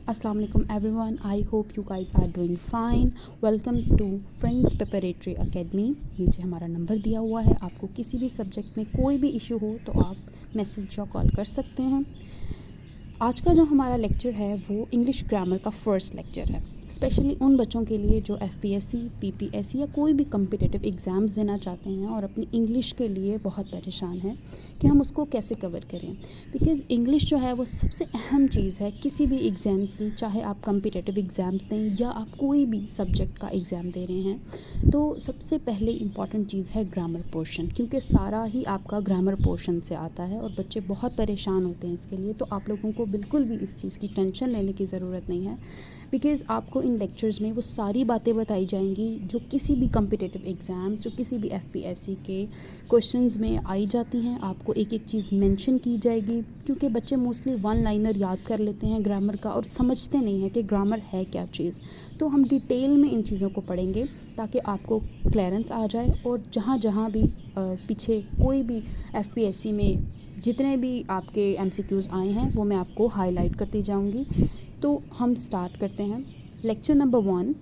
Assalamu alaikum everyone. I hope you guys are doing fine. Welcome to Friends Preparatory Academy. नीचे हमारा number दिया हुआ है, आपको किसी भी सब्जेक्ट में कोई भी इशू हो तो आप मैसेज या कॉल कर सकते हैं। आज का जो हमारा लेक्चर है वो इंग्लिश ग्रामर का फर्स्ट लेक्चर है, स्पेशली उन बच्चों के लिए जो एफपीएससी, पीपीएससी या कोई भी कम्पिटिटिव एग्ज़ाम्स देना चाहते हैं और अपनी इंग्लिश के लिए बहुत परेशान हैं कि हम उसको कैसे कवर करें। बिकॉज़ इंग्लिश जो है वो सबसे अहम चीज़ है किसी भी एग्ज़ाम्स की, चाहे आप कम्पिटिटिव एग्ज़ाम्स दें या आप कोई भी सब्जेक्ट का एग्ज़ाम दे रहे हैं। तो सबसे पहले इम्पॉर्टेंट चीज़ है ग्रामर पोर्शन, क्योंकि सारा ही आपका ग्रामर पोर्शन से आता है और बच्चे बहुत परेशान होते हैं इसके लिए। तो आप लोगों को बिल्कुल भी इस चीज़ की टेंशन लेने की ज़रूरत नहीं है, बिकॉज़ आपको इन लेक्चर्स में वो सारी बातें बताई जाएंगी जो किसी भी कम्पिटिटिव एग्ज़ाम्स, जो किसी भी एफपीएससी के क्वेश्चंस में आई जाती हैं। आपको एक एक चीज़ मेंशन की जाएगी, क्योंकि बच्चे मोस्टली वन लाइनर याद कर लेते हैं ग्रामर का और समझते नहीं हैं कि ग्रामर है क्या चीज़। तो हम डिटेल में इन चीज़ों को पढ़ेंगे ताकि आपको क्लियरेंस आ जाए, और जहाँ जहाँ भी पीछे कोई भी एफपीएससी में जितने भी आपके एमसीक्यूज़ आए हैं वो मैं आपको हाईलाइट करती जाऊंगी। तो हम स्टार्ट करते हैं। Lecture number 1,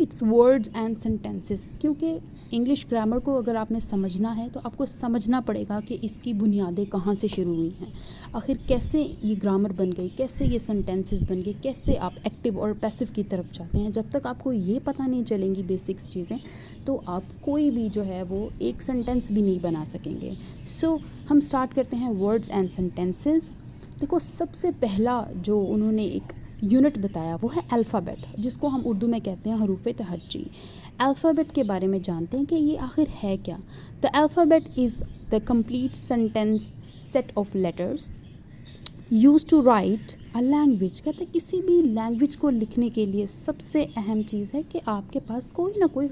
it's words and sentences. क्योंकि इंग्लिश ग्रामर को अगर आपने समझना है तो आपको समझना पड़ेगा कि इसकी बुनियादें कहाँ से शुरू हुई हैं, आखिर कैसे ये ग्रामर बन गई, कैसे ये सेंटेंसेस बन गई, कैसे आप एक्टिव और पैसिव की तरफ जाते हैं। जब तक आपको ये पता नहीं चलेंगी बेसिक्स चीज़ें, तो आप कोई भी जो है वो एक सेंटेंस भी नहीं बना सकेंगे। सो हम स्टार्ट करते हैं वर्ड्स एंड सेंटेंसेस। देखो, सबसे पहला जो उन्होंने एक यूनिट बताया वो है अल्फ़ाबेट, जिसको हम उर्दू में कहते हैं हरूफ़े तहज्जी। अल्फ़ाबेट के बारे में जानते हैं कि ये आखिर है क्या। The alphabet is the complete sentence set of letters use to write a language. कहते हैं किसी भी लैंग्वेज को लिखने के लिए सबसे अहम चीज़ है कि आपके पास कोई ना कोई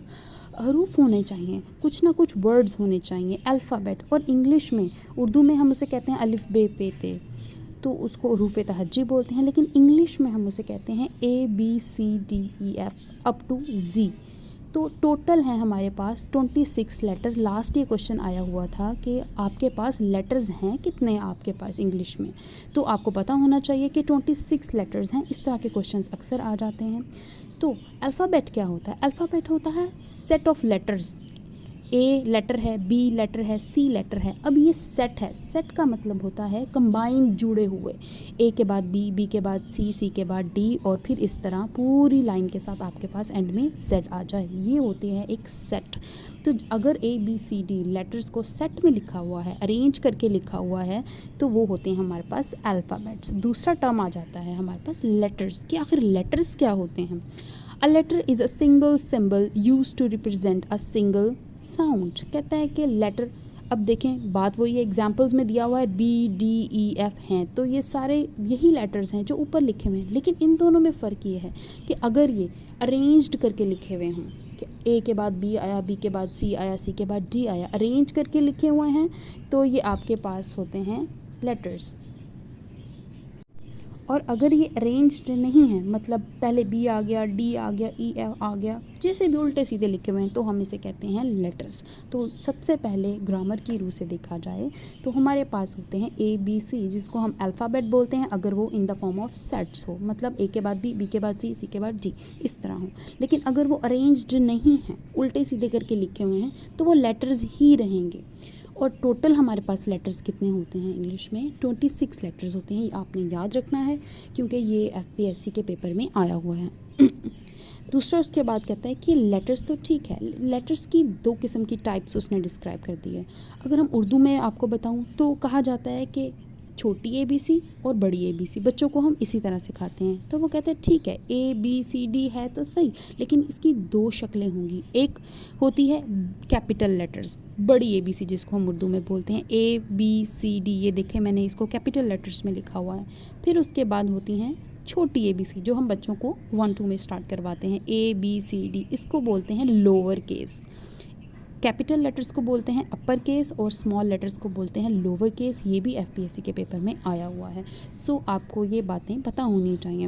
हरूफ होने चाहिए, कुछ ना कुछ वर्ड्स होने चाहिए। अल्फ़ाबेट, और इंग्लिश में, उर्दू में हम उसे कहते हैं अलिफ बे पे ते, तो उसको हरूफ़े तहज्जी बोलते हैं, लेकिन इंग्लिश में हम उसे कहते हैं ABCDEF अप टू Z। तो टोटल है हमारे पास 26 लेटर। लास्ट ये क्वेश्चन आया हुआ था कि आपके पास लेटर्स हैं कितने आपके पास इंग्लिश में, तो आपको पता होना चाहिए कि 26 लेटर्स हैं। इस तरह के क्वेश्चंस अक्सर आ जाते हैं। तो अल्फ़ाबेट क्या होता है? अल्फ़ाबेट होता है set of letters. A letter है, बी लेटर है, सी लेटर है। अब ये सेट है, सेट का मतलब होता है कंबाइंड, जुड़े हुए। ए के बाद बी, बी के बाद सी, सी के बाद डी, और फिर इस तरह पूरी लाइन के साथ आपके पास एंड में जेड आ जाए। ये होती है एक सेट। तो अगर ABCD लेटर्स को सेट में लिखा हुआ है, अरेंज करके लिखा हुआ है, तो वो होते हैं हमारे पास अल्फ़ाबेट्स। दूसरा टर्म आ जाता है हमारे पास लेटर्स, कि आखिर लेटर्स क्या होते हैं। A letter is a single symbol use to represent a single sound. कहता है कि लेटर, अब देखें बात वही है, एग्जाम्पल्स में दिया हुआ है BDEF हैं, तो ये सारे यही लेटर्स हैं जो ऊपर लिखे हुए हैं, लेकिन इन दोनों में फ़र्क ये है कि अगर ये अरेंज्ड करके लिखे हुए हों कि A के बाद B आया, B के बाद C आया, C के बाद D आया, अरेंज करके लिखे हुए हैं, तो ये आपके पास होते हैं लेटर्स। और अगर ये अरेंज्ड नहीं है, मतलब पहले B आ गया, D आ गया, E आ गया, जैसे भी उल्टे सीधे लिखे हुए हैं, तो हम इसे कहते हैं लेटर्स। तो सबसे पहले ग्रामर की रूह से देखा जाए तो हमारे पास होते हैं ABC, जिसको हम अल्फ़ाबेट बोलते हैं अगर वो in the form of sets हो, मतलब A के बाद B, B के बाद C, C के बाद D, इस तरह हो। लेकिन अगर वो अरेंज्ड नहीं है, उल्टे सीधे करके लिखे हुए हैं, तो वो लेटर्स ही रहेंगे। और टोटल हमारे पास लेटर्स कितने होते हैं इंग्लिश में? 26 लेटर्स होते हैं। ये आपने याद रखना है, क्योंकि ये एफपीएससी के पेपर में आया हुआ है। दूसरा उसके बाद कहता है कि लेटर्स तो ठीक है, लेटर्स की 2 किस्म की टाइप्स उसने डिस्क्राइब कर दी है। अगर हम उर्दू में आपको बताऊं तो कहा जाता है कि छोटी ABC और बड़ी ABC, बच्चों को हम इसी तरह सिखाते हैं। तो वो कहते हैं ठीक है, ABCD है तो सही, लेकिन इसकी 2 शक्लें होंगी। एक होती है कैपिटल लेटर्स, बड़ी ABC जिसको हम उर्दू में बोलते हैं ABCD, ये देखें मैंने इसको कैपिटल लेटर्स में लिखा हुआ है। फिर उसके बाद होती हैं छोटी ABC, जो हम बच्चों को 1-2 में स्टार्ट करवाते हैं, ABCD, इसको बोलते हैं लोअर केस। कैपिटल लेटर्स को बोलते हैं अपर केस और स्मॉल लेटर्स को बोलते हैं लोअर केस। ये भी एफपीएससी के पेपर में आया हुआ है। सो आपको ये बातें पता होनी चाहिए।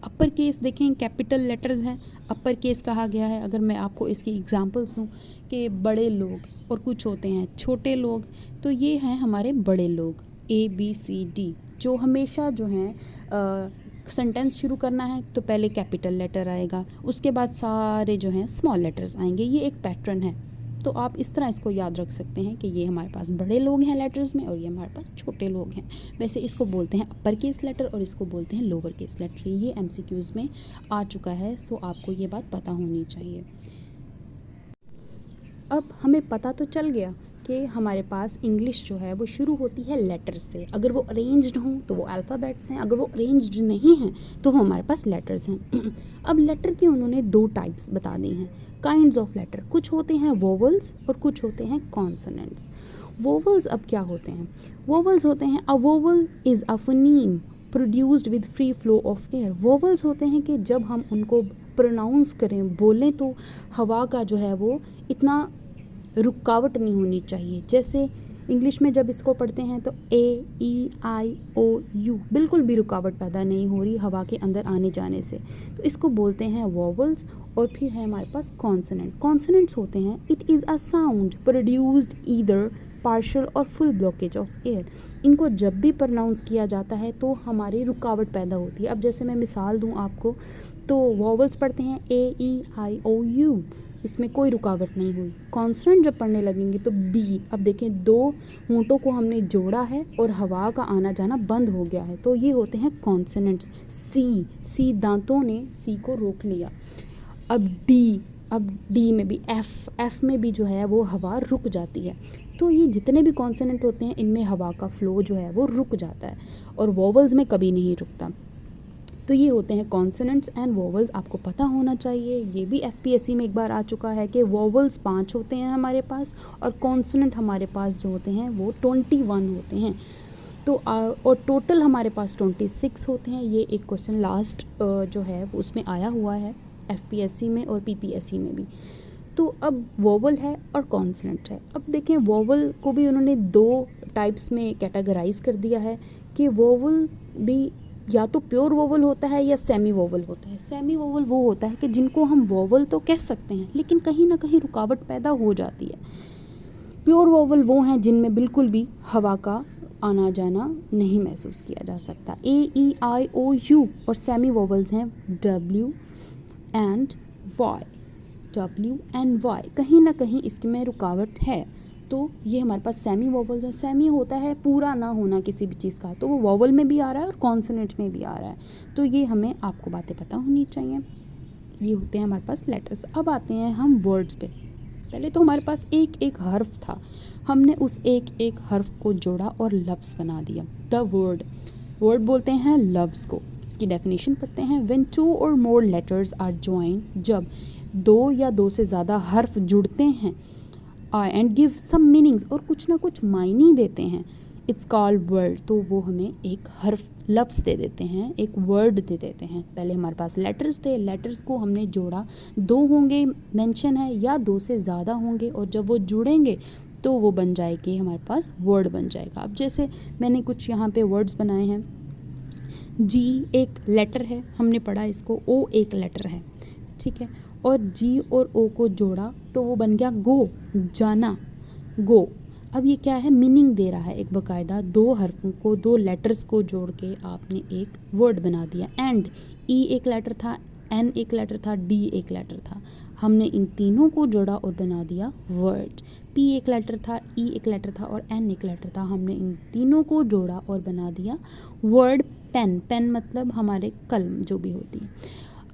अपर केस देखें, कैपिटल लेटर्स हैं, अपर केस कहा गया है। अगर मैं आपको इसकी एग्जांपल्स दूं कि बड़े लोग और कुछ होते हैं छोटे लोग, तो ये हैं हमारे बड़े लोग ABCD, जो हमेशा जो हैं सेंटेंस शुरू करना है तो पहले कैपिटल लेटर आएगा, उसके बाद सारे जो हैं स्मॉल लेटर्स आएंगे। ये एक पैटर्न है, तो आप इस तरह इसको याद रख सकते हैं कि ये हमारे पास बड़े लोग हैं लेटर्स में और ये हमारे पास छोटे लोग हैं। वैसे इसको बोलते हैं अपर केस लेटर और इसको बोलते हैं लोअर केस लेटर। ये MCQs में आ चुका है, सो आपको ये बात पता होनी चाहिए। अब हमें पता तो चल गया कि हमारे पास इंग्लिश जो है वो शुरू होती है लेटर्स से। अगर वो अरेंज्ड हों तो वो अल्फ़ाबेट्स हैं, अगर वो अरेंज्ड नहीं हैं तो वो हमारे पास लेटर्स हैं। अब लेटर की उन्होंने 2 टाइप्स बता दी हैं, काइंड्स ऑफ लेटर। कुछ होते हैं वोवल्स और कुछ होते हैं कॉन्सोनेंट्स। वोवल्स अब क्या होते हैं? वोवल्स होते हैं, अ vowel is a phoneme produced with free flow of air. Vowels होते हैं कि जब हम उनको प्रोनाउंस करें, बोलें, तो हवा का जो है वो इतना रुकावट नहीं होनी चाहिए। जैसे इंग्लिश में जब इसको पढ़ते हैं तो AEIOU बिल्कुल भी रुकावट पैदा नहीं हो रही हवा के अंदर आने जाने से, तो इसको बोलते हैं वोवल्स। और फिर है हमारे पास कॉन्सोनेंट। कॉन्सोनेंट्स होते हैं, it is a sound produced either partial और फुल ब्लॉकेज ऑफ एयर। इनको जब भी प्रोनाउंस किया जाता है तो हमारी रुकावट पैदा होती है। अब जैसे मैं मिसाल दूं आपको, तो वोवल्स पढ़ते हैं AEIOU, इसमें कोई रुकावट नहीं हुई। कॉन्सोनेंट जब पढ़ने लगेंगे तो बी, अब देखें 2 होंठों को हमने जोड़ा है और हवा का आना जाना बंद हो गया है, तो ये होते हैं कॉन्सोनेंट्स। सी दांतों ने सी को रोक लिया। अब डी में भी एफ में भी जो है वो हवा रुक जाती है। तो ये जितने भी कॉन्सोनेंट होते हैं इनमें हवा का फ्लो जो है वो रुक जाता है और वोवल्स में कभी नहीं रुकता। तो ये होते हैं कॉन्सोनेंट्स एंड वोवल्स, आपको पता होना चाहिए। ये भी FPSC में एक बार आ चुका है कि वोवल्स 5 होते हैं हमारे पास और कॉन्सोनेंट हमारे पास जो होते हैं वो 21 होते हैं। तो और टोटल हमारे पास 26 होते हैं। ये एक क्वेश्चन लास्ट जो है वो उसमें आया हुआ है FPSC में और PPSC में भी। तो अब वोवल है और कॉन्सोनेंट है। अब देखें वोवल को भी उन्होंने 2 टाइप्स में कैटेगराइज कर दिया है कि वोवल भी या तो प्योर वोवल होता है या सेमी वोवल होता है। सेमी वोवल वो होता है कि जिनको हम वोवल तो कह सकते हैं लेकिन कहीं ना कहीं रुकावट पैदा हो जाती है। प्योर वोवल वो हैं जिनमें बिल्कुल भी हवा का आना जाना नहीं महसूस किया जा सकता, AEIOU। और सेमी वोवल्स हैं W एंड Y, कहीं ना कहीं इसमें रुकावट है, तो ये हमारे पास सेमी वोवल्स है। सेमी होता है पूरा ना होना किसी भी चीज़ का, तो वो वोवल में भी आ रहा है और कॉन्सोनेंट में भी आ रहा है। तो ये हमें आपको बातें पता होनी चाहिए। ये होते हैं हमारे पास लेटर्स। अब आते हैं हम वर्ड्स पे। पहले तो हमारे पास एक एक हर्फ था, हमने उस एक एक हर्फ को जोड़ा और लफ्ज़ बना दिया। द वर्ड बोलते हैं लफ्ज़ को। इसकी डेफिनेशन पढ़ते हैं, व्हेन 2 और मोर लेटर्स आर जॉइंड, जब 2 या 2 से ज़्यादा हर्फ जुड़ते हैं एंड गिव सम मीनिंग्स, और कुछ ना कुछ मायने देते हैं, इट्स कॉल्ड वर्ड। तो वो हमें एक हर्फ लफ्ज़ दे देते हैं, एक वर्ड दे देते हैं। पहले हमारे पास लेटर्स थे, लेटर्स को हमने जोड़ा, 2 होंगे मेंशन है या 2 से ज़्यादा होंगे, और जब वो जुड़ेंगे तो वो बन जाएगी हमारे पास वर्ड बन जाएगा। अब जैसे मैंने कुछ यहाँ पे वर्ड्स बनाए हैं। G एक लेटर है, हमने पढ़ा इसको। O एक लेटर है, ठीक है, और G और O को जोड़ा तो वो बन गया गो, जाना, गो। अब ये क्या है, मीनिंग दे रहा है एक बकायदा। 2 हर्फों को, 2 लेटर्स को जोड़ के आपने एक वर्ड बना दिया। एंड E एक लेटर था, N एक लेटर था, D एक लेटर था, हमने इन तीनों को जोड़ा और बना दिया वर्ड। P एक लेटर था, E एक लेटर था और N एक लेटर था, हमने इन तीनों को जोड़ा और बना दिया वर्ड। पेन मतलब हमारे कलम जो भी होती है।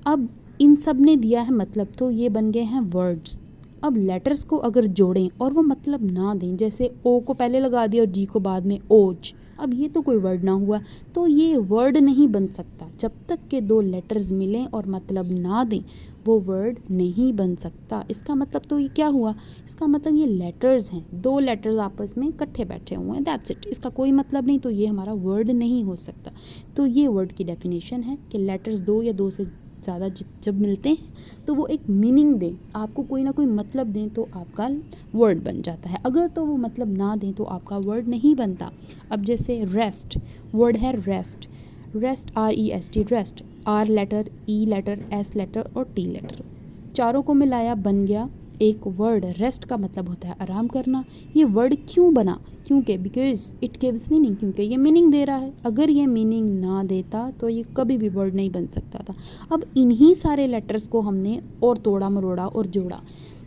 अब इन सब ने दिया है मतलब, तो ये बन गए हैं वर्ड्स। अब लेटर्स को अगर जोड़ें और वो मतलब ना दें, जैसे O को पहले लगा दिया और G को बाद में, ओज, अब ये तो कोई वर्ड ना हुआ, तो ये वर्ड नहीं बन सकता। जब तक के 2 लेटर्स मिलें और मतलब ना दें वो वर्ड नहीं बन सकता। इसका मतलब तो ये क्या हुआ, इसका मतलब ये लेटर्स हैं, 2 लेटर्स आपस में इकट्ठे बैठे हुए हैं, दैट्स इट, इसका कोई मतलब नहीं, तो ये हमारा वर्ड नहीं हो सकता। तो ये वर्ड की डेफिनेशन है कि लेटर्स 2 या 2 से ज़्यादा जब मिलते हैं तो वो एक मीनिंग दें, आपको कोई ना कोई मतलब दें, तो आपका वर्ड बन जाता है। अगर तो वो मतलब ना दें तो आपका वर्ड नहीं बनता। अब जैसे रेस्ट, वर्ड है rest, REST, rest, R letter, E letter, S letter और T लेटर, चारों को मिलाया बन गया एक वर्ड रेस्ट का मतलब होता है आराम करना। ये वर्ड क्यों बना? क्योंकि बिकॉज इट गिव्स मीनिंग, क्योंकि ये मीनिंग दे रहा है। अगर ये मीनिंग ना देता तो ये कभी भी वर्ड नहीं बन सकता था। अब इन्हीं सारे लेटर्स को हमने और तोड़ा मरोड़ा और जोड़ा,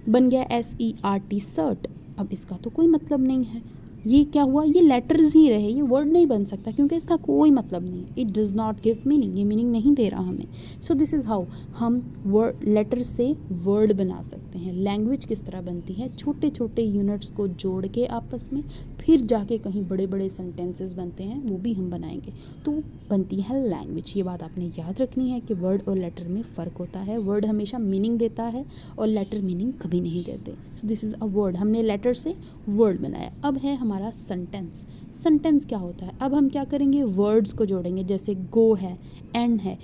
बन गया SERT सर्ट। अब इसका तो कोई मतलब नहीं है। ये क्या हुआ? ये लेटर्स ही रहे, ये वर्ड नहीं बन सकता क्योंकि इसका कोई मतलब नहीं। It does not give meaning, ये मीनिंग नहीं दे रहा हमें। सो दिस इज़ हाउ हम वर्ड लेटर से वर्ड बना सकते हैं। लैंग्वेज किस तरह बनती है? छोटे छोटे यूनिट्स को जोड़ के आपस में, फिर जाके कहीं बड़े बड़े सेंटेंसेस बनते हैं, वो भी हम बनाएंगे, तो बनती है लैंग्वेज। ये बात आपने याद रखनी है कि वर्ड और लेटर में फ़र्क होता है। वर्ड हमेशा मीनिंग देता है और लेटर मीनिंग कभी नहीं देते। So this is a word, हमने लेटर से वर्ड बनाया। अब है हमारा सेंटेंस। सेंटेंस क्या होता है? अब हम क्या करेंगे? वर्ड्स को जोड़ेंगे। जैसे गो है, एंड है,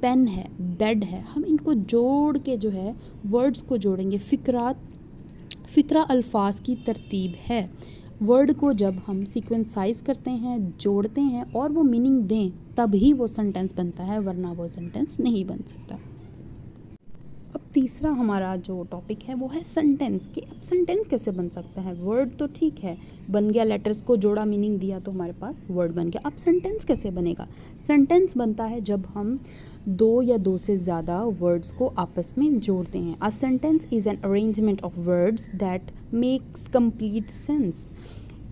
पेन है, बेड है, हम इनको जोड़ के जो है वर्ड्स को जोड़ेंगे। फ़िक्रा अल्फाज की तरतीब है। वर्ड को जब हम सीक्वेंसाइज करते हैं, जोड़ते हैं और वो मीनिंग दें, तभी वो सेंटेंस बनता है, वरना वो सेंटेंस नहीं बन सकता। अब तीसरा हमारा जो टॉपिक है वो है सेंटेंस, कि अब सेंटेंस कैसे बन सकता है? वर्ड तो ठीक है, बन गया, लेटर्स को जोड़ा, मीनिंग दिया, तो हमारे पास वर्ड बन गया। अब सेंटेंस कैसे बनेगा? सेंटेंस बनता है जब हम दो या दो से ज़्यादा वर्ड्स को आपस में जोड़ते हैं। A sentence is an arrangement of words that makes complete sense.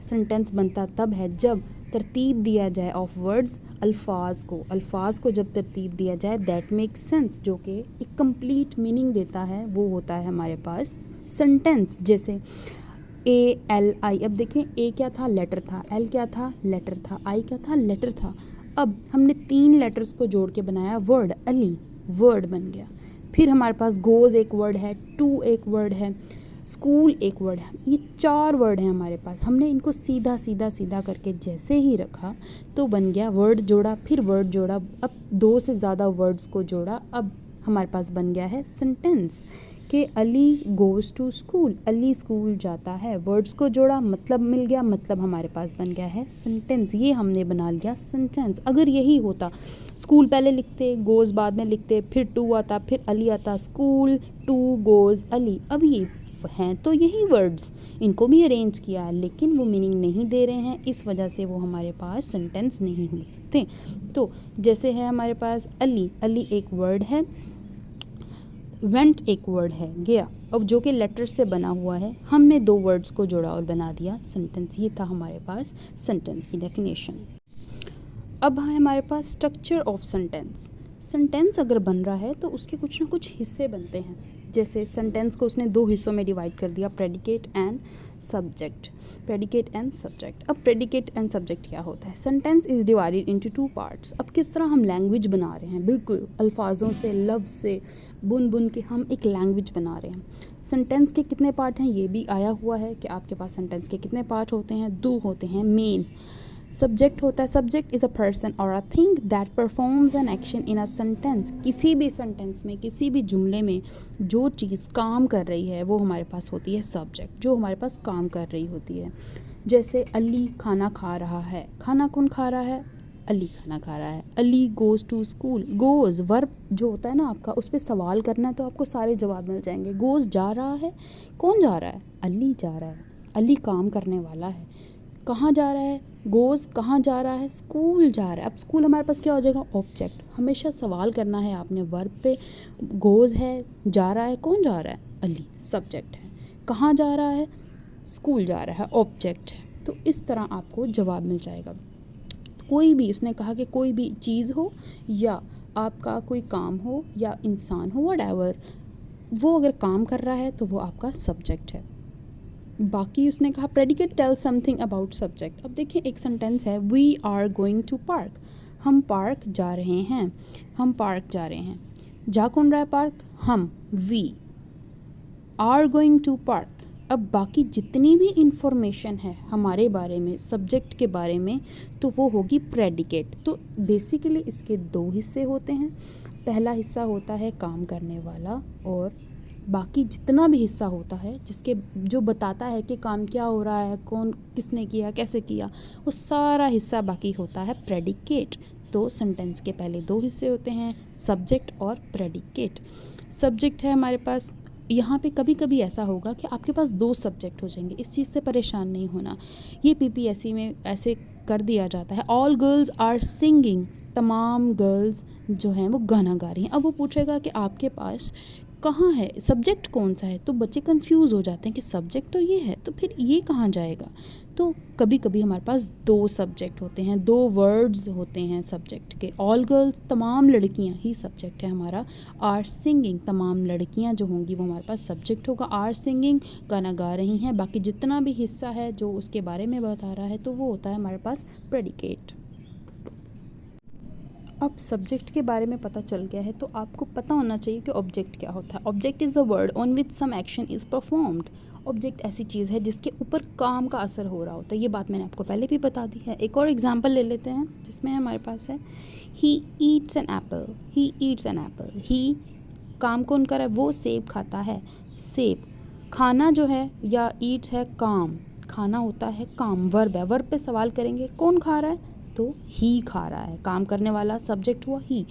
Sentence बनता तब है जब तरतीब दिया जाए ऑफ वर्ड्स, अल्फाज को जब तरतीब दिया जाए, दैट मेक सेंस, जो कि एक कंप्लीट मीनिंग देता है, वो होता है हमारे पास सेंटेंस। जैसे ALI, अब देखें, ए क्या था? लेटर था। L क्या था? लेटर था। I क्या था? लेटर था। अब हमने 3 लेटर्स को जोड़ के बनाया वर्ड, अली, वर्ड बन गया। फिर हमारे पास गोज़ एक वर्ड है, टू एक वर्ड है, स्कूल एक वर्ड है, ये 4 वर्ड हैं हमारे पास। हमने इनको सीधा सीधा सीधा करके जैसे ही रखा तो बन गया, वर्ड जोड़ा, फिर वर्ड जोड़ा, अब 2 से ज़्यादा वर्ड्स को जोड़ा, अब हमारे पास बन गया है सेंटेंस कि Ali goes to school, Ali school जाता है। वर्ड्स को जोड़ा, मतलब मिल गया, मतलब हमारे पास बन गया है सेंटेंस। ये हमने बना लिया सेंटेंस। अगर यही होता, स्कूल पहले लिखते, गोज़ बाद में लिखते, फिर टू आता, फिर अली आता, स्कूल टू गोज़ अली, अब ये हैं तो यही वर्ड्स, इनको भी अरेंज किया है, लेकिन वो मीनिंग नहीं दे रहे हैं, इस वजह से वो हमारे पास सेंटेंस नहीं हो सकते। तो जैसे है हमारे पास अली, अली एक वर्ड है, वेंट एक वर्ड है, गया, अब जो कि लेटर से बना हुआ है, हमने 2 वर्ड्स को जोड़ा और बना दिया सेंटेंस। ये था हमारे पास सेंटेंस की डेफिनेशन। अब है हमारे पास स्ट्रक्चर ऑफ सेंटेंस। सेंटेंस अगर बन रहा है तो उसके कुछ ना कुछ हिस्से बनते हैं। जैसे सेंटेंस को उसने 2 हिस्सों में डिवाइड कर दिया, predicate and subject. Predicate and subject. अब प्रेडिकेट एंड सब्जेक्ट क्या होता है? Sentence is divided into 2 parts. अब किस तरह हम लैंग्वेज बना रहे हैं, बिल्कुल अल्फाजों से, लफ्ज़ से बुन बुन के हम एक लैंग्वेज बना रहे हैं। सेंटेंस के कितने पार्ट हैं ये भी आया हुआ है कि आपके पास सेंटेंस के कितने पार्ट होते हैं, 2 होते हैं मेन। सब्जेक्ट होता है, सब्जेक्ट इज़ अ पर्सन और a thing that performs an action in a sentence. किसी भी सेंटेंस में, किसी भी जुमले में जो चीज़ काम कर रही है वो हमारे पास होती है सब्जेक्ट, जो हमारे पास काम कर रही होती है। जैसे अली खाना खा रहा है, खाना कौन खा रहा है? अली खाना खा रहा है। Ali goes to school, goes verb जो होता है ना आपका, उस पर सवाल करना है तो आपको सारे जवाब मिल जाएंगे। गोज़ जा रहा है, कौन जा रहा है? अली जा रहा है, अली काम करने वाला है। कहाँ जा रहा है? गोज़ कहाँ जा रहा है? स्कूल जा रहा है। अब स्कूल हमारे पास क्या हो जाएगा? ऑब्जेक्ट। हमेशा सवाल करना है आपने वर्ब पे। गोज़ है, जा रहा है, कौन जा रहा है? अली, सब्जेक्ट है। कहाँ जा रहा है? स्कूल जा रहा है, ऑब्जेक्ट है। तो इस तरह आपको जवाब मिल जाएगा। कोई भी, उसने कहा कि कोई भी चीज़ हो या आपका कोई काम हो या इंसान हो, व्हाटएवर, वो अगर काम कर रहा है तो वो आपका सब्जेक्ट है। बाकी उसने कहा predicate tell something about subject. अब देखिए एक सेंटेंस है, we are going to park, हम पार्क जा रहे हैं, हम पार्क जा रहे हैं। जा कौन रहा है पार्क? हम, we are going to park. अब बाकी जितनी भी इंफॉर्मेशन है हमारे बारे में, सब्जेक्ट के बारे में, तो वो होगी प्रेडिकेट। तो बेसिकली इसके 2 हिस्से होते हैं। पहला हिस्सा होता है काम करने वाला, और बाकी जितना भी हिस्सा होता है जिसके जो बताता है कि काम क्या हो रहा है, कौन किसने किया, कैसे किया, वो सारा हिस्सा बाकी होता है प्रेडिकेट। तो सेंटेंस के पहले 2 हिस्से होते हैं, सब्जेक्ट और प्रेडिकेट। सब्जेक्ट है हमारे पास यहाँ पे कभी कभी ऐसा होगा कि आपके पास 2 सब्जेक्ट हो जाएंगे, इस चीज़ से परेशान नहीं होना। ये पीपीएससी में ऐसे कर दिया जाता है, ऑल गर्ल्स आर सिंगिंग, तमाम गर्ल्स जो हैं वो गाना गा रही हैं। अब वो पूछेगा कि आपके पास कहाँ है, सब्जेक्ट कौन सा है, तो बच्चे कंफ्यूज हो जाते हैं कि सब्जेक्ट तो ये है, तो फिर ये कहाँ जाएगा। तो कभी कभी हमारे पास 2 सब्जेक्ट होते हैं, 2 वर्ड्स होते हैं सब्जेक्ट के। ऑल गर्ल्स, तमाम लड़कियां ही सब्जेक्ट है हमारा। आर सिंगिंग, तमाम लड़कियां जो होंगी वो हमारे पास सब्जेक्ट होगा। आर सिंगिंग, गाना गा रही हैं। बाकी जितना भी हिस्सा है जो उसके बारे में बता रहा है तो वो होता है हमारे पास प्रेडिकेट। अब सब्जेक्ट के बारे में पता चल गया है तो आपको पता होना चाहिए कि ऑब्जेक्ट क्या होता है। Object is a word on which some action is performed. Object ऐसी चीज़ है जिसके ऊपर काम का असर हो रहा होता है। ये बात मैंने आपको पहले भी बता दी है। एक और एग्जांपल ले लेते हैं जिसमें हमारे पास है he eats an apple. He eats an apple. ही काम कौन कर रहा है, वो सेब खाता है। सेब खाना जो है, या ईट्स है काम, खाना होता है काम, वर्ब है। वर्ब पे सवाल करेंगे कौन खा रहा है, तो ही खा रहा है। काम करने वाला सब्जेक्ट हुआ ही।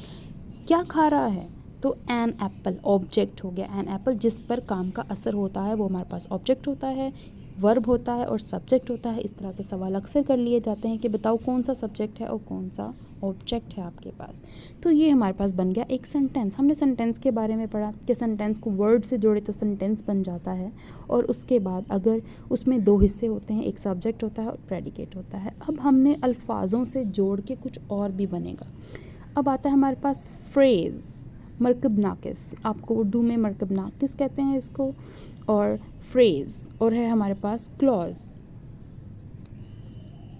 क्या खा रहा है, तो एन एप्पल ऑब्जेक्ट हो गया। एन एप्पल जिस पर काम का असर होता है वो हमारे पास ऑब्जेक्ट होता है, वर्ब होता है और सब्जेक्ट होता है। इस तरह के सवाल अक्सर कर लिए जाते हैं कि बताओ कौन सा सब्जेक्ट है और कौन सा ऑब्जेक्ट है आपके पास। तो ये हमारे पास बन गया एक सेंटेंस। हमने सेंटेंस के बारे में पढ़ा कि सेंटेंस को वर्ड से जोड़े तो सेंटेंस बन जाता है, और उसके बाद अगर उसमें 2 हिस्से होते हैं, एक सब्जेक्ट होता है और प्रेडिकेट होता है। अब हमने अल्फाजों से जोड़ के कुछ और भी बनेगा। अब आता है हमारे पास फ्रेज़, मरकब नाकिस। आपको उर्दू में मरकब नाकिस कहते हैं इसको, और फ्रेज़, और है हमारे पास क्लॉज।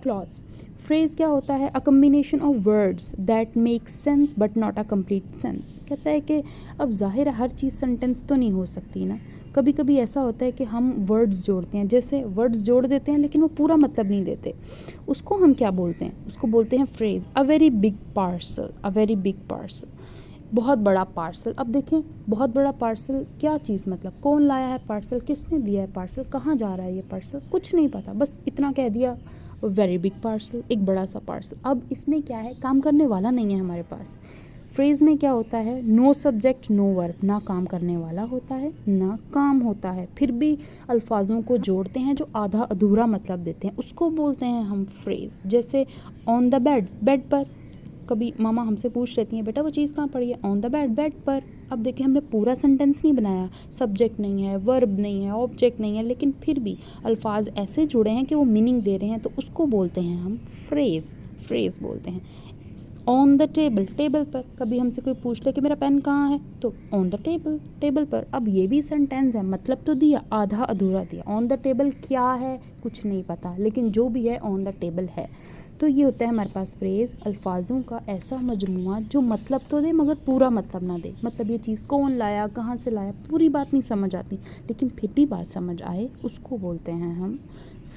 क्लॉज फ्रेज़ क्या होता है, अ combination of words that make sense but not a complete sense. कहता है कि अब जाहिर है हर चीज़ सेंटेंस तो नहीं हो सकती ना। कभी कभी ऐसा होता है कि हम वर्ड्स जोड़ते हैं, जैसे वर्ड्स जोड़ देते हैं लेकिन वो पूरा मतलब नहीं देते। उसको हम क्या बोलते हैं, उसको बोलते हैं phrase. A very big parcel, a very big parcel, बहुत बड़ा पार्सल। अब देखें बहुत बड़ा पार्सल क्या चीज़, मतलब कौन लाया है पार्सल, किसने दिया है पार्सल, कहाँ जा रहा है ये पार्सल, कुछ नहीं पता, बस इतना कह दिया वेरी बिग पार्सल, एक बड़ा सा पार्सल। अब इसमें क्या है, काम करने वाला नहीं है हमारे पास। फ्रेज़ में क्या होता है, नो सब्जेक्ट नो वर्ब, ना काम करने वाला होता है ना काम होता है, फिर भी अल्फाजों को जोड़ते हैं जो आधा अधूरा मतलब देते हैं, उसको बोलते हैं हम फ्रेज़। जैसे ऑन द बेड, बेड पर। कभी मामा हमसे पूछ लेती हैं बेटा वो चीज़ कहाँ पड़ी है, ऑन द बेड, बेड पर। अब देखिए हमने पूरा सेंटेंस नहीं बनाया, सब्जेक्ट नहीं है, वर्ब नहीं है, ऑब्जेक्ट नहीं है, लेकिन फिर भी अल्फाज ऐसे जुड़े हैं कि वो मीनिंग दे रहे हैं, तो उसको बोलते हैं हम फ्रेज़। फ्रेज़ बोलते हैं। ऑन द टेबल, टेबल पर। कभी हमसे कोई पूछ ले कि मेरा पेन कहाँ है, तो ऑन द टेबल, टेबल पर। अब ये भी सेंटेंस है, मतलब तो दिया, आधा अधूरा दिया। ऑन द टेबल क्या है कुछ नहीं पता, लेकिन जो भी है ऑन द टेबल है। तो ये होता है हमारे पास फ्रेज़, अल्फाजों का ऐसा मजमुआ जो मतलब तो दे मगर पूरा मतलब ना दे। मतलब ये चीज़ कौन लाया, कहाँ से लाया, पूरी बात नहीं समझ आती, लेकिन फिर भी बात समझ आए, उसको बोलते हैं हम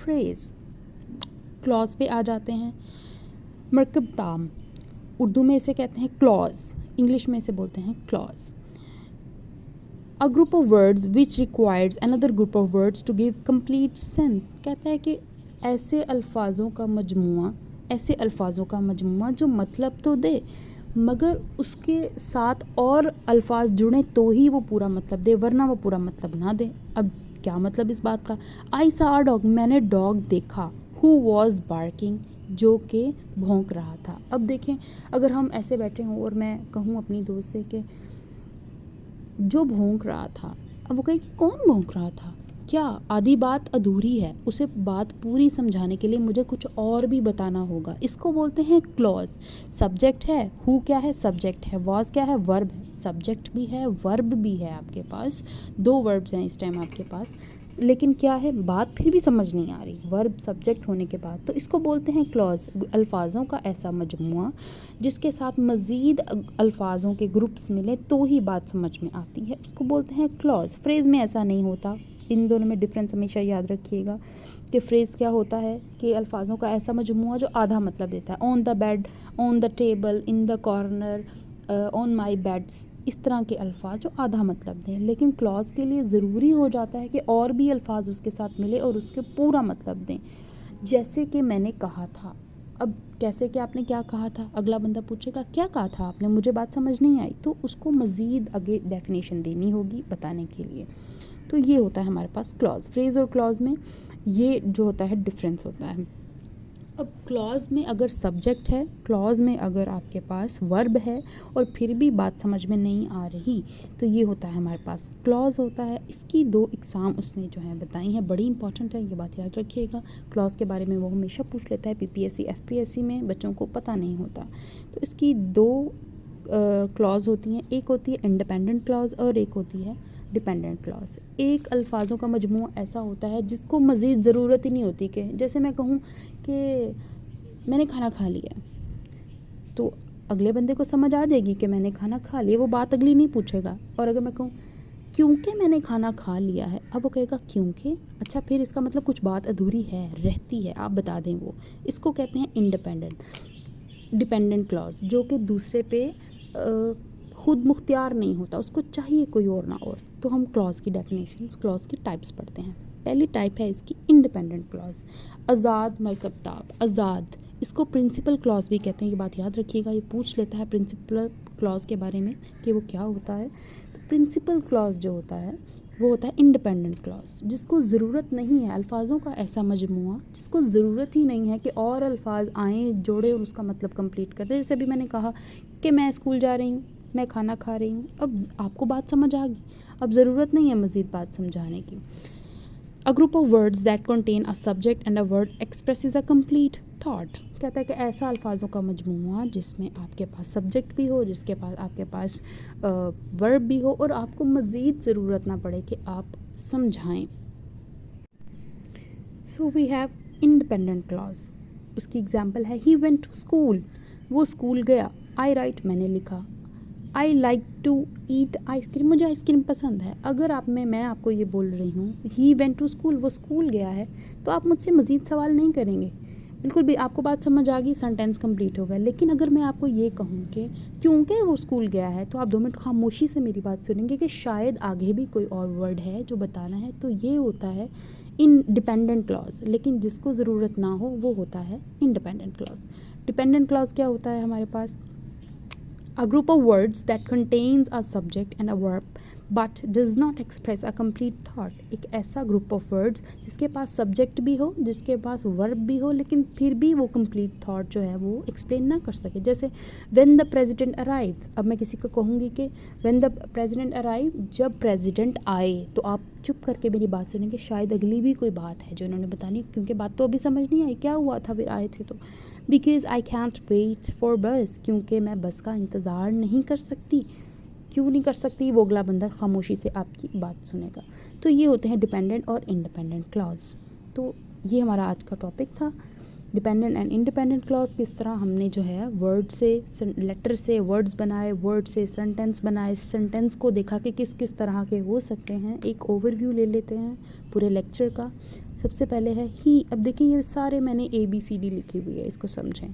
फ्रेज़। क्लॉज पे आ जाते हैं। मरकब ताम, उर्दू में इसे कहते हैं क्लॉज, इंग्लिश में इसे बोलते हैं clause. A group of words which requires another group of words to give complete sense. कहता है कि ऐसे अल्फाजों का मजमुआ, ऐसे अल्फाजों का मजमुआ जो मतलब तो दे मगर उसके साथ और अल्फाज जुड़े तो ही वो पूरा मतलब दे, वरना वो पूरा मतलब ना दे। अब क्या मतलब इस बात का, आई सॉ अ डॉग, मैंने डॉग देखा, हु वॉज बार्किंग, जो कि भौंक रहा था। अब देखें अगर हम ऐसे बैठे हों और मैं कहूँ अपनी दोस्त से कि जो भौंक रहा था, अब वो कहे कि कौन भौंक रहा था, क्या आधी बात अधूरी है, उसे बात पूरी समझाने के लिए मुझे कुछ और भी बताना होगा। इसको बोलते हैं क्लॉज। सब्जेक्ट है, हु क्या है, सब्जेक्ट है, वॉज क्या है, वर्ब है, सब्जेक्ट भी है वर्ब भी है आपके पास, 2 वर्ब्स हैं इस टाइम आपके पास, लेकिन क्या है बात फिर भी समझ नहीं आ रही वर्ब सब्जेक्ट होने के बाद, तो इसको बोलते हैं क्लॉज। अल्फाजों का ऐसा मजमुआ जिसके साथ मज़ीद अल्फाजों के ग्रुप्स मिले तो ही बात समझ में आती है, उसको बोलते हैं क्लॉज। फ्रेज़ में ऐसा नहीं होता, इन दोनों में डिफरेंस हमेशा याद रखिएगा कि फ्रेज़ क्या होता है कि अल्फाजों का ऐसा मजमुआ जो आधा मतलब देता है। On the bed, on the table, in the corner, on my beds, इस तरह के अल्फाज जो आधा मतलब दें। लेकिन क्लॉज के लिए ज़रूरी हो जाता है कि और भी अल्फाज उसके साथ मिले और उसके पूरा मतलब दें। जैसे कि मैंने कहा था, अब कैसे कि आपने क्या कहा था, अगला बंदा पूछेगा क्या कहा था आपने, मुझे बात समझ नहीं आई, तो उसको मज़ीद आगे डेफिनेशन देनी होगी बताने के लिए। तो ये होता है हमारे पास क्लॉज। फ्रेज़ और क्लॉज में ये जो होता है डिफरेंस होता है। अब क्लॉज में अगर सब्जेक्ट है, क्लॉज में अगर आपके पास वर्ब है और फिर भी बात समझ में नहीं आ रही, तो ये होता है हमारे पास क्लॉज होता है। इसकी 2 एग्ज़ाम उसने जो है बताई हैं, बड़ी इंपॉर्टेंट है, ये बात याद रखिएगा। क्लॉज के बारे में वो हमेशा पूछ लेता है पीपीएससी एफपीएससी में, बच्चों को पता नहीं होता। तो इसकी 2 क्लॉज होती हैं, एक होती है इंडिपेंडेंट क्लॉज और एक होती है डिपेंडेंट क्लॉज। एक अल्फाजों का मजमूआ ऐसा होता है जिसको मज़ीद ज़रूरत ही नहीं होती, कि जैसे मैं कहूँ कि मैंने खाना खा लिया, तो अगले बंदे को समझ आ जाएगी कि मैंने खाना खा लिया, वो बात अगली नहीं पूछेगा। और अगर मैं कहूँ क्योंकि मैंने खाना खा लिया है, अब वो कहेगा क्योंकि, अच्छा फिर इसका मतलब कुछ बात अधूरी है, रहती है, आप बता दें वो। इसको कहते हैं इंडिपेंडेंट। डिपेंडेंट क्लॉज जो कि दूसरे पे खुद मुख्तियार नहीं होता, उसको चाहिए कोई और ना और। तो हम क्लॉज की डेफिनेशंस, क्लॉज की टाइप्स पढ़ते हैं। पहली टाइप है इसकी इंडिपेंडेंट क्लॉज। आज़ाद मरकबताब, आज़ाद, इसको प्रिंसिपल क्लॉज भी कहते हैं, ये बात याद रखिएगा। ये पूछ लेता है प्रिंसिपल क्लॉज के बारे में कि वो क्या होता है। तो प्रिंसिपल क्लॉज जो होता है वो होता है इंडिपेंडेंट क्लॉज, जिसको ज़रूरत नहीं है, अल्फाजों का ऐसा मजमूआ जिसको ज़रूरत ही नहीं है कि और अल्फाज आएँ, जोड़े और उसका मतलब कंप्लीट कर दे। जैसे अभी मैंने कहा कि मैं स्कूल जा रही हूँ, मैं खाना खा रही हूँ, अब आपको बात समझ आ गई, अब ज़रूरत नहीं है मज़ीद बात समझाने की। A group of words that contain a subject and a word expresses a complete thought। कहता है कि ऐसा अल्फाजों का मजमूआ जिसमें आपके पास सब्जेक्ट भी हो, जिसके पास आपके पास वर्ब भी हो और आपको मज़ीद ज़रूरत ना पड़े कि आप समझाएं। So we have independent clause. उसकी एग्जांपल है ही वेंट टू स्कूल, वो स्कूल गया। आई राइट, मैंने लिखा। I like to eat ice cream, मुझे आइसक्रीम पसंद है। अगर मैं आपको ये बोल रही हूँ ही वेंट टू स्कूल, वो स्कूल गया है, तो आप मुझसे मज़ीद सवाल नहीं करेंगे, बिल्कुल भी। आपको बात समझ आ गई, सेंटेंस कंप्लीट हो गया। लेकिन अगर मैं आपको ये कहूँ कि क्योंकि वो स्कूल गया है, तो आप 2 मिनट खामोशी से मेरी बात सुनेंगे कि शायद आगे भी कोई और वर्ड है जो बताना है। तो ये होता है इन डिपेंडेंट क्लॉज, लेकिन जिसको ज़रूरत ना हो वो होता है इंडिपेंडेंट क्लॉज। डिपेंडेंट क्लॉज क्या होता है हमारे पास? A group of words that contains a subject and a verb but does not express a complete thought। एक ऐसा ग्रुप ऑफ वर्ड्स जिसके पास सब्जेक्ट भी हो, जिसके पास वर्ब भी हो, लेकिन फिर भी वो कंप्लीट थॉट जो है वो एक्सप्लेन ना कर सके। जैसे व्हेन द प्रेसिडेंट अराइव, अब मैं किसी को कहूँगी कि व्हेन द प्रेसिडेंट अराइव, जब प्रेसिडेंट आए, तो आप चुप करके मेरी बात सुनेंगे, शायद अगली भी कोई बात है जो इन्होंने बतानी, क्योंकि बात तो अभी समझ नहीं आई क्या हुआ था फिर आए थे तो। Because I can't wait for bus, क्योंकि मैं बस का इंतज़ार नहीं कर सकती। क्यों नहीं कर सकती? वो अगला बंदा खामोशी से आपकी बात सुनेगा। तो ये होते हैं डिपेंडेंट और इंडिपेंडेंट क्लॉज। तो ये हमारा आज का टॉपिक था, डिपेंडेंट एंड इंडिपेंडेंट क्लॉज। किस तरह हमने जो है वर्ड से, लेटर से वर्ड्स बनाए, वर्ड से सेंटेंस बनाए, सेंटेंस को देखा कि किस किस तरह के हो सकते हैं। एक ओवरव्यू ले लेते हैं पूरे लेक्चर का। सबसे पहले है ही। अब देखिए ये सारे मैंने ABCD लिखी हुई है, इसको समझें।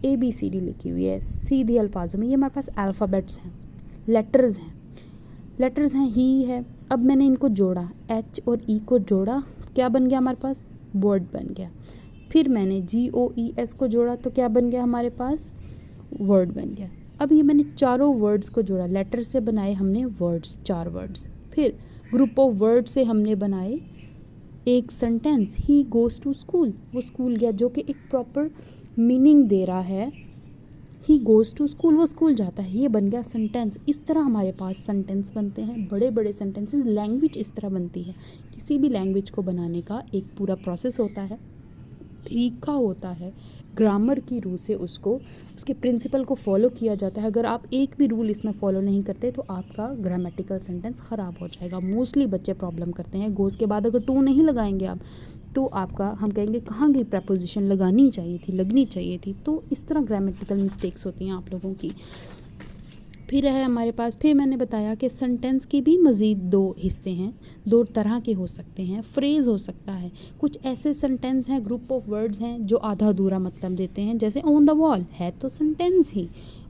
ABCD लिखी हुई है सीधे अल्फाजों में। ये हमारे पास अल्फ़ाबेट्स हैं, लेटर्स हैं, लेटर्स हैं, ही है। अब मैंने इनको जोड़ा, H और E को जोड़ा, क्या बन गया हमारे पास? वर्ड बन गया। फिर मैंने GOES को जोड़ा, तो क्या बन गया हमारे पास? वर्ड बन गया। अब ये मैंने चारों वर्ड्स को जोड़ा, लेटर से बनाए हमने वर्ड्स, 4 वर्ड्स। फिर ग्रुप ऑफ वर्ड से हमने बनाए एक sentence, he goes to school, वो स्कूल गया, जो कि एक प्रॉपर मीनिंग दे रहा है। ही गोज़ टू स्कूल, वो स्कूल जाता है, ये बन गया सेंटेंस। इस तरह हमारे पास सेंटेंस बनते हैं, बड़े बड़े सेंटेंसेस। लैंग्वेज इस तरह बनती है। किसी भी लैंग्वेज को बनाने का एक पूरा प्रोसेस होता है, तरीका होता है, ग्रामर की रूह से उसको, उसके प्रिंसिपल को फॉलो किया जाता है। अगर आप एक भी रूल इसमें फॉलो नहीं करते तो आपका ग्रामेटिकल सेंटेंस ख़राब हो जाएगा। मोस्टली बच्चे प्रॉब्लम करते हैं, गोज़ के बाद अगर टू नहीं लगाएंगे आप, तो आपका, हम कहेंगे कहाँ गई प्रपोजिशन, लगानी चाहिए थी, लगनी चाहिए थी। तो इस तरह ग्रामेटिकल मिस्टेक्स होती हैं आप लोगों की। फिर है हमारे पास, फिर मैंने बताया कि सेंटेंस के भी मज़ीद 2 हिस्से हैं, 2 तरह के हो सकते हैं। फ्रेज़ हो सकता है, कुछ ऐसे सेंटेंस हैं, ग्रुप ऑफ वर्ड्स हैं जो आधा अधूरा मतलब देते हैं। जैसे ऑन द वॉल है तो sentence he,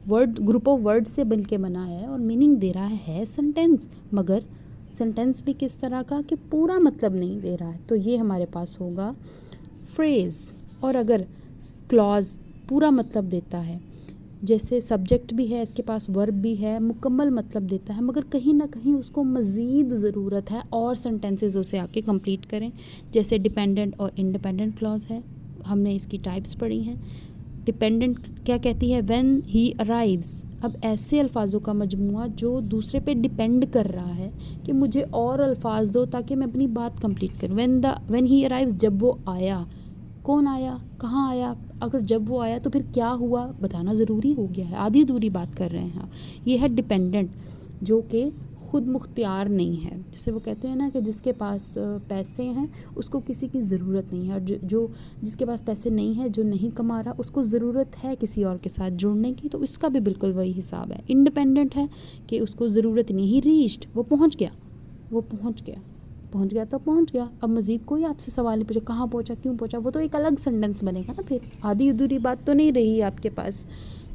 word group of word से बन के बना है और मीनिंग दे रहा है सेंटेंस, मगर सेंटेंस भी किस तरह का कि पूरा मतलब नहीं दे रहा है। तो ये हमारे पास होगा फ्रेज़। और अगर क्लॉज पूरा मतलब देता है। जैसे सब्जेक्ट भी है, इसके पास वर्ब भी है, मुकम्मल मतलब देता है, मगर कहीं ना कहीं उसको मज़ीद ज़रूरत है और सेंटेंसेस उसे आके कंप्लीट करें। जैसे डिपेंडेंट और इंडिपेंडेंट क्लॉज है, हमने इसकी टाइप्स पढ़ी हैं। डिपेंडेंट क्या कहती है, व्हेन ही अराइव्स। अब ऐसे अल्फाजों का मजमुआ जो दूसरे पे डिपेंड कर रहा है कि मुझे और अल्फाज दो ताकि मैं अपनी बात कंप्लीट करूँ। व्हेन ही अराइव्स, जब वो आया। कौन आया, कहाँ आया, अगर जब वो आया तो फिर क्या हुआ बताना ज़रूरी हो गया है, आधी अधूरी बात कर रहे हैं। ये है डिपेंडेंट, जो कि खुद मुख्तियार नहीं है। जैसे वो कहते हैं ना कि जिसके पास पैसे हैं उसको किसी की ज़रूरत नहीं है, और जो जिसके पास पैसे नहीं है, जो नहीं कमा रहा, उसको ज़रूरत है किसी और के साथ जुड़ने की। तो इसका भी बिल्कुल वही हिसाब है। इंडिपेंडेंट है कि उसको ज़रूरत नहीं, ही रीच्ड, वो पहुँच गया, वो पहुँच गया, पहुँच गया तो पहुँच गया। अब मज़ीद कोई आपसे सवाल नहीं पूछे कहाँ पहुँचा, क्यों पहुँचा, वो तो एक अलग सेंटेंस बनेगा ना, फिर आधी अधूरी बात तो नहीं रही आपके पास।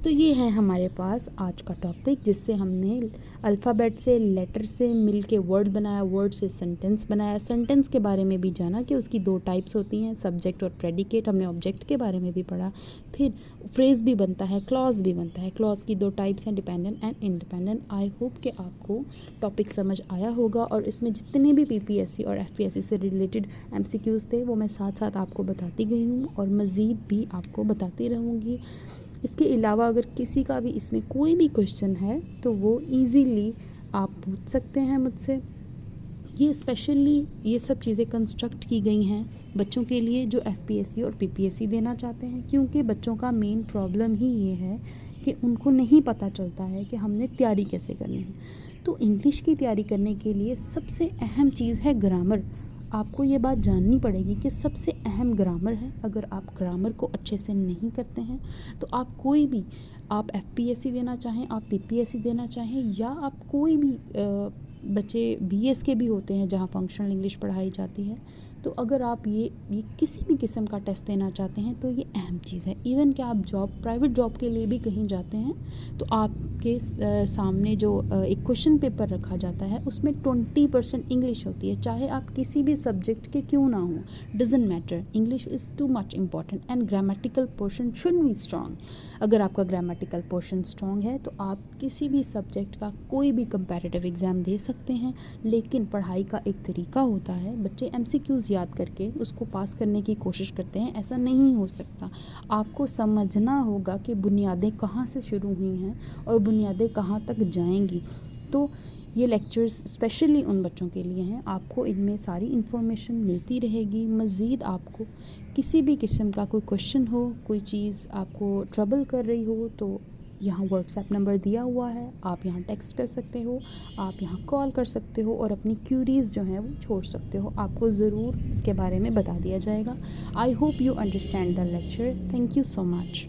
तो ये है हमारे पास आज का टॉपिक, जिससे हमने अल्फ़ाबेट से, लेटर से मिल के वर्ड बनाया, वर्ड से सेंटेंस बनाया, सेंटेंस के बारे में भी जाना कि उसकी दो टाइप्स होती हैं, सब्जेक्ट और प्रेडिकेट। हमने ऑब्जेक्ट के बारे में भी पढ़ा। फिर फ्रेज़ भी बनता है, क्लॉज भी बनता है। क्लॉज की दो टाइप्स हैं, dependent and independent. I hope कि आपको टॉपिक समझ आया होगा, और इसमें जितने भी पीपीएससी और एफपीएससी से रिलेटेड एमसीक्यूज़ थे वो मैं साथ साथ आपको बताती गई हूँ, और मज़ीद भी आपको बताती रहूँगी। इसके अलावा अगर किसी का भी इसमें कोई भी क्वेश्चन है तो वो इजीली आप पूछ सकते हैं मुझसे। ये स्पेशली ये सब चीज़ें कंस्ट्रक्ट की गई हैं बच्चों के लिए जो एफपीएससी और पीपीएससी देना चाहते हैं, क्योंकि बच्चों का मेन प्रॉब्लम ही ये है कि उनको नहीं पता चलता है कि हमने तैयारी कैसे करनी है। तो इंग्लिश की तैयारी करने के लिए सबसे अहम चीज़ है ग्रामर। आपको ये बात जाननी पड़ेगी कि सबसे अहम ग्रामर है। अगर आप ग्रामर को अच्छे से नहीं करते हैं तो आप कोई भी, आप एफपीएससी देना चाहें, आप पीपीएससी देना चाहें, या आप कोई भी बच्चे बीएस के भी होते हैं जहाँ फंक्शनल इंग्लिश पढ़ाई जाती है, तो अगर आप ये किसी भी किस्म का टेस्ट देना चाहते हैं तो ये अहम चीज़ है। इवन कि आप प्राइवेट जॉब के लिए भी कहीं जाते हैं तो आपके सामने जो एक क्वेश्चन पेपर रखा जाता है उसमें 20% इंग्लिश होती है, चाहे आप किसी भी सब्जेक्ट के क्यों ना हो, doesn't matter. English is too much important and grammatical portion should be strong. अगर आपका ग्रामेटिकल पोर्शन स्ट्रॉन्ग है तो आप किसी भी सब्जेक्ट का कोई भी कंपैरेटिव एग्ज़ाम दे सकते हैं। लेकिन पढ़ाई का एक तरीका होता है, बच्चे एमसीक्यूज़ याद करके उसको पास करने की कोशिश करते हैं, ऐसा नहीं हो सकता। आपको समझना होगा कि बुनियादें कहाँ से शुरू हुई हैं और बुनियादें कहाँ तक जाएंगी। तो ये लेक्चर्स स्पेशली उन बच्चों के लिए हैं। आपको इनमें सारी इन्फॉर्मेशन मिलती रहेगी। मज़ीद आपको किसी भी किस्म का कोई क्वेश्चन हो, कोई चीज़ आपको ट्रबल कर रही हो, तो यहाँ व्हाट्सएप नंबर दिया हुआ है, आप यहाँ टेक्स्ट कर सकते हो, आप यहाँ कॉल कर सकते हो और अपनी क्यूरीज़ जो हैं वो छोड़ सकते हो। आपको ज़रूर इसके बारे में बता दिया जाएगा। I hope you understand the lecture. Thank you so much.